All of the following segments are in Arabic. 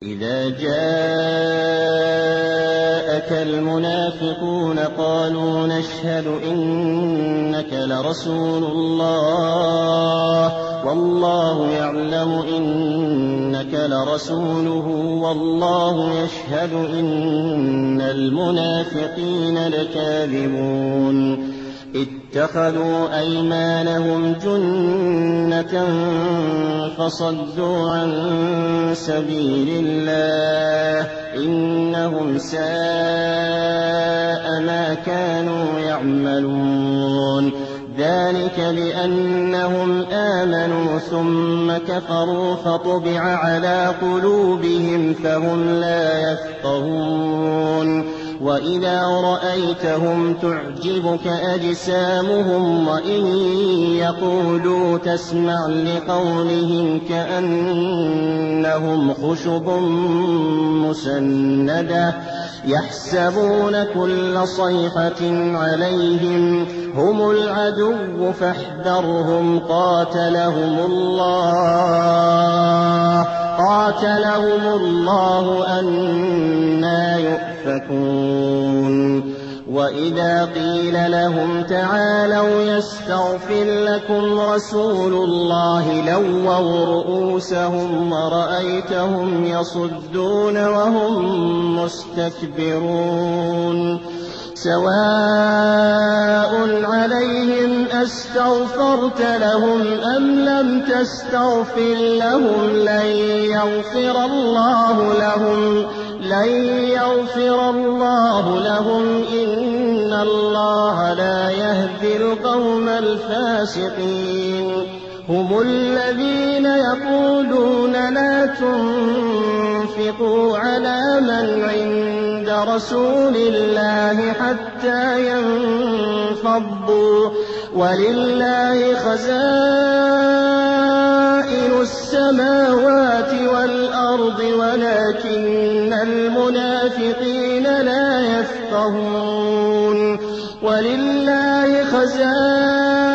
إذا جاءك المنافقون قالوا نشهد إنك لرسول الله والله يعلم إنك لرسوله والله يشهد إن المنافقين لكاذبون اتخذوا أيمانهم جنة فصدوا عن سبيل الله إنهم ساء ما كانوا يعملون ذلك بأنهم آمنوا ثم كفروا فطبع على قلوبهم فهم لا يفقهون وإذا رأيتهم تعجبك أجسامهم وإن يقولوا تسمع لقولهم كأنهم خشب مسندة يحسبون كل صيحة عليهم هم العدو فاحذرهم قاتلهم الله أنى يؤفكون وإذا قيل لهم تعالوا يستغفر لكم رسول الله لووا رؤوسهم ورأيتهم يصدون وهم مستكبرون سواء عليهم أستغفرت لهم أم لم تستغفر لهم لن يغفر الله لهم إن الله لا يهدي القوم الفاسقين هم الذين يقولون لا تنفقوا على من عند رسول الله حتى ينفضوا ولله خزائن السماوات والأرض ولكن المنافقين لا يفقهون ولله خزائن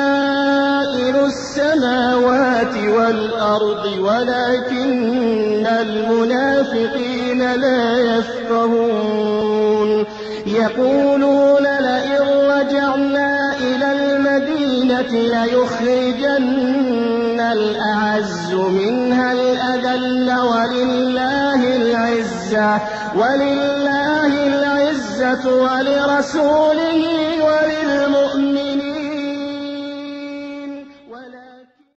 السماوات والأرض ولكن المنافقين لا يفقهون يقولون لئن رجعنا إلى المدينة ليخرجن الأعز منها الأذل ولله العزة ولرسوله وللمؤمنين